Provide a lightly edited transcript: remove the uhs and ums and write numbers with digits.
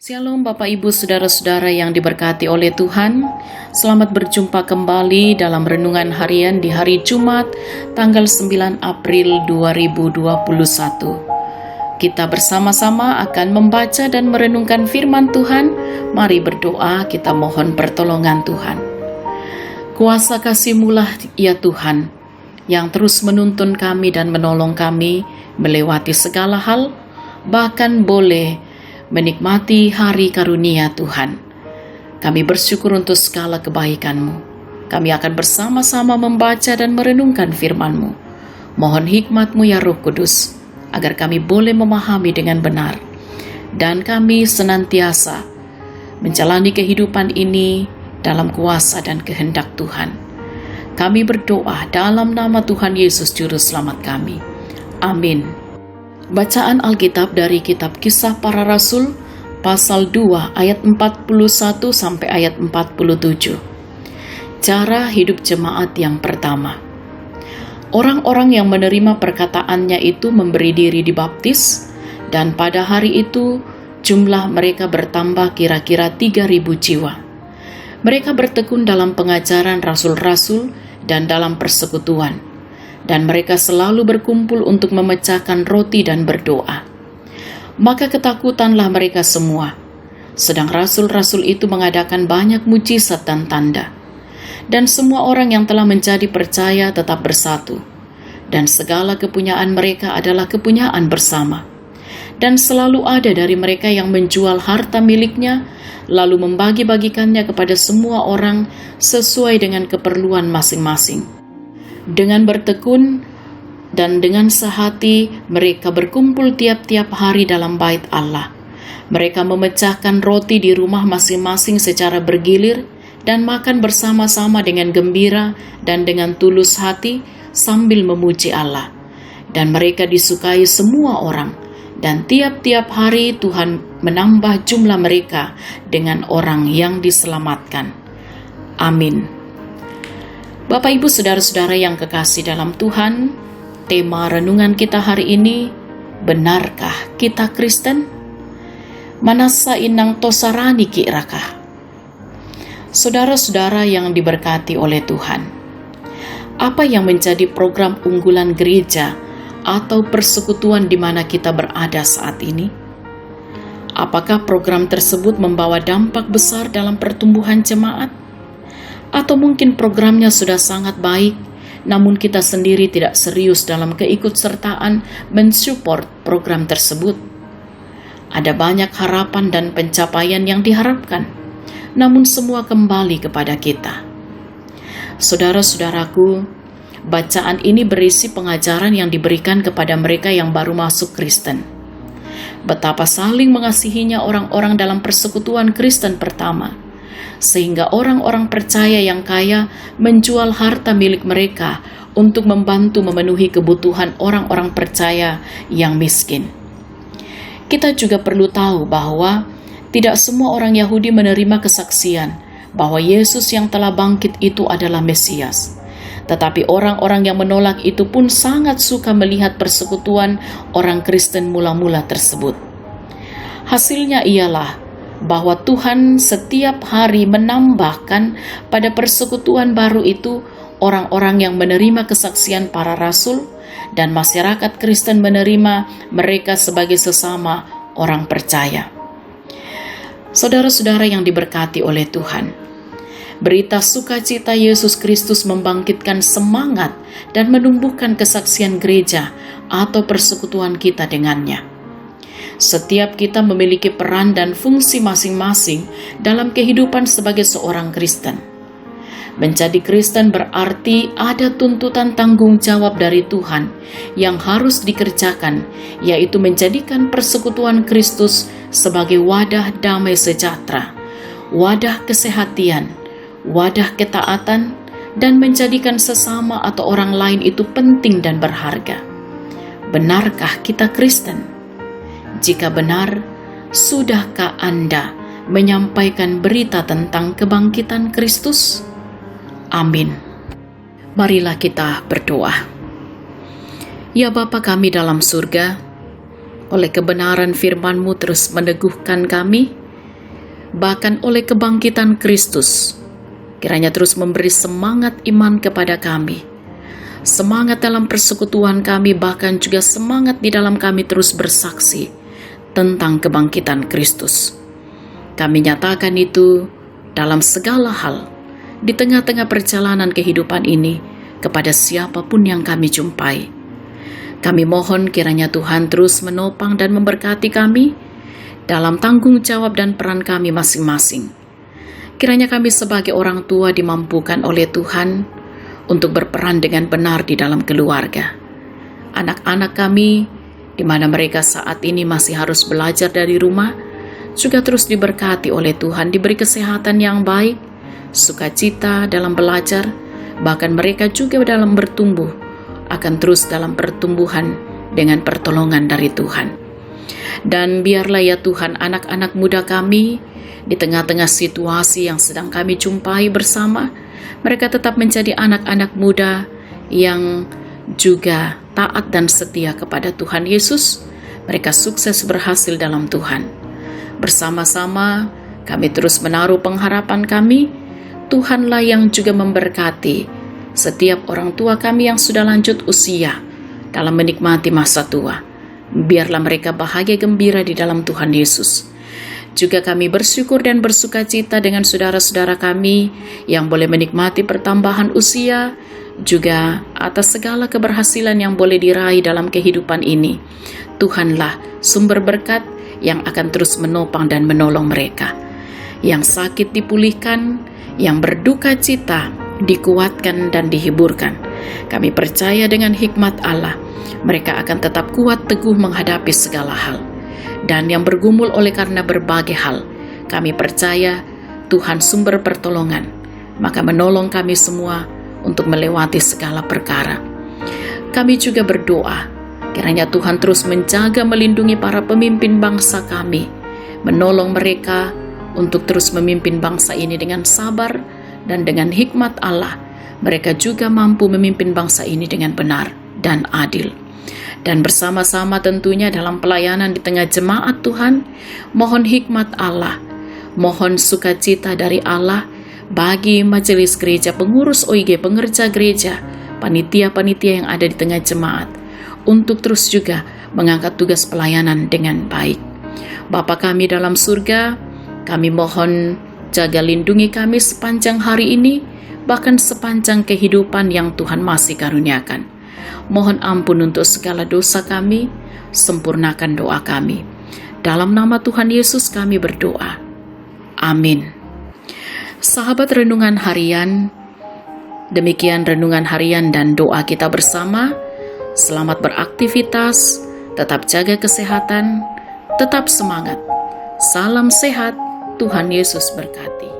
Shalom Bapak Ibu Saudara-saudara yang diberkati oleh Tuhan. Selamat berjumpa kembali dalam renungan harian di hari Jumat tanggal 9 April 2021. Kita bersama-sama akan membaca dan merenungkan firman Tuhan. Mari berdoa, kita mohon pertolongan Tuhan. Kuasa kasih-Mu ya Tuhan, yang terus menuntun kami dan menolong kami melewati segala hal, bahkan boleh menikmati hari karunia Tuhan. Kami bersyukur untuk segala kebaikan-Mu. Kami akan bersama-sama membaca dan merenungkan firman-Mu. Mohon hikmat-Mu ya Roh Kudus, agar kami boleh memahami dengan benar. Dan kami senantiasa menjalani kehidupan ini dalam kuasa dan kehendak Tuhan. Kami berdoa dalam nama Tuhan Yesus Juru Selamat kami. Amin. Bacaan Alkitab dari kitab Kisah Para Rasul pasal 2 ayat 41 sampai ayat 47. Cara hidup jemaat yang pertama. Orang-orang yang menerima perkataannya itu memberi diri dibaptis, dan pada hari itu jumlah mereka bertambah kira-kira 3.000 jiwa. Mereka bertekun dalam pengajaran rasul-rasul dan dalam persekutuan, dan mereka selalu berkumpul untuk memecahkan roti dan berdoa. Maka ketakutanlah mereka semua, sedang rasul-rasul itu mengadakan banyak mujizat dan tanda. Dan semua orang yang telah menjadi percaya tetap bersatu, dan segala kepunyaan mereka adalah kepunyaan bersama. Dan selalu ada dari mereka yang menjual harta miliknya, lalu membagi-bagikannya kepada semua orang sesuai dengan keperluan masing-masing. Dengan bertekun dan dengan sehati, mereka berkumpul tiap-tiap hari dalam bait Allah. Mereka memecahkan roti di rumah masing-masing secara bergilir dan makan bersama-sama dengan gembira dan dengan tulus hati sambil memuji Allah. Dan mereka disukai semua orang, dan tiap-tiap hari Tuhan menambah jumlah mereka dengan orang yang diselamatkan. Amin. Bapak Ibu Saudara-saudara yang kekasih dalam Tuhan, tema renungan kita hari ini, benarkah kita Kristen? Manasa inang tosarani ki rakah. Saudara-saudara yang diberkati oleh Tuhan, apa yang menjadi program unggulan gereja atau persekutuan di mana kita berada saat ini? Apakah program tersebut membawa dampak besar dalam pertumbuhan jemaat? Atau mungkin programnya sudah sangat baik, namun kita sendiri tidak serius dalam keikutsertaan mensupport program tersebut. Ada banyak harapan dan pencapaian yang diharapkan, namun semua kembali kepada kita. Saudara-saudaraku, bacaan ini berisi pengajaran yang diberikan kepada mereka yang baru masuk Kristen. Betapa saling mengasihinya orang-orang dalam persekutuan Kristen pertama, sehingga orang-orang percaya yang kaya menjual harta milik mereka untuk membantu memenuhi kebutuhan orang-orang percaya yang miskin. Kita juga perlu tahu bahwa tidak semua orang Yahudi menerima kesaksian bahwa Yesus yang telah bangkit itu adalah Mesias. Tetapi orang-orang yang menolak itu pun sangat suka melihat persekutuan orang Kristen mula-mula tersebut. Hasilnya ialah bahwa Tuhan setiap hari menambahkan pada persekutuan baru itu orang-orang yang menerima kesaksian para rasul, dan masyarakat Kristen menerima mereka sebagai sesama orang percaya. Saudara-saudara yang diberkati oleh Tuhan, berita sukacita Yesus Kristus membangkitkan semangat dan menumbuhkan kesaksian gereja atau persekutuan kita dengannya. Setiap kita memiliki peran dan fungsi masing-masing dalam kehidupan sebagai seorang Kristen. Menjadi Kristen berarti ada tuntutan tanggung jawab dari Tuhan yang harus dikerjakan, yaitu menjadikan persekutuan Kristus sebagai wadah damai sejahtera, wadah kesehatan, wadah ketaatan, dan menjadikan sesama atau orang lain itu penting dan berharga. Benarkah kita Kristen? Jika benar, sudahkah Anda menyampaikan berita tentang kebangkitan Kristus? Amin. Marilah kita berdoa. Ya Bapa kami dalam surga, oleh kebenaran firman-Mu terus meneguhkan kami bahkan oleh kebangkitan Kristus. Kiranya terus memberi semangat iman kepada kami, semangat dalam persekutuan kami, bahkan juga semangat di dalam kami terus bersaksi tentang kebangkitan Kristus. Kami nyatakan itu dalam segala hal, di tengah-tengah perjalanan kehidupan ini, kepada siapapun yang kami jumpai. Kami mohon kiranya Tuhan terus menopang dan memberkati kami dalam tanggung jawab dan peran kami masing-masing. Kiranya kami sebagai orang tua dimampukan oleh Tuhan untuk berperan dengan benar di dalam keluarga. Anak-anak kami, di mana mereka saat ini masih harus belajar dari rumah, juga terus diberkati oleh Tuhan, diberi kesehatan yang baik, sukacita dalam belajar, bahkan mereka juga dalam bertumbuh, akan terus dalam pertumbuhan dengan pertolongan dari Tuhan. Dan biarlah ya Tuhan, anak-anak muda kami, di tengah-tengah situasi yang sedang kami jumpai bersama, mereka tetap menjadi anak-anak muda yang juga taat dan setia kepada Tuhan Yesus. Mereka sukses berhasil dalam Tuhan. Bersama-sama kami terus menaruh pengharapan kami, Tuhanlah yang juga memberkati setiap orang tua kami yang sudah lanjut usia dalam menikmati masa tua. Biarlah mereka bahagia gembira di dalam Tuhan Yesus. Juga kami bersyukur dan bersukacita dengan saudara-saudara kami yang boleh menikmati pertambahan usia, juga atas segala keberhasilan yang boleh diraih dalam kehidupan ini. Tuhanlah sumber berkat yang akan terus menopang dan menolong mereka. Yang sakit dipulihkan, yang berduka cita dikuatkan dan dihiburkan. Kami percaya dengan hikmat Allah, mereka akan tetap kuat teguh menghadapi segala hal. Dan yang bergumul oleh karena berbagai hal, kami percaya Tuhan sumber pertolongan, maka menolong kami semua untuk melewati segala perkara. Kami juga berdoa, kiranya Tuhan terus menjaga melindungi para pemimpin bangsa kami, menolong mereka untuk terus memimpin bangsa ini dengan sabar dan dengan hikmat Allah. Mereka juga mampu memimpin bangsa ini dengan benar dan adil. Dan bersama-sama tentunya dalam pelayanan di tengah jemaat Tuhan, mohon hikmat Allah, mohon sukacita dari Allah bagi majelis gereja, pengurus OIG, pengerja gereja, panitia-panitia yang ada di tengah jemaat, untuk terus juga mengangkat tugas pelayanan dengan baik. Bapa kami dalam surga, kami mohon jaga lindungi kami sepanjang hari ini, bahkan sepanjang kehidupan yang Tuhan masih karuniakan. Mohon ampun untuk segala dosa kami, sempurnakan doa kami. Dalam nama Tuhan Yesus kami berdoa. Amin. Sahabat renungan harian, demikian renungan harian dan doa kita bersama. Selamat beraktivitas, tetap jaga kesehatan, tetap semangat. Salam sehat, Tuhan Yesus berkati.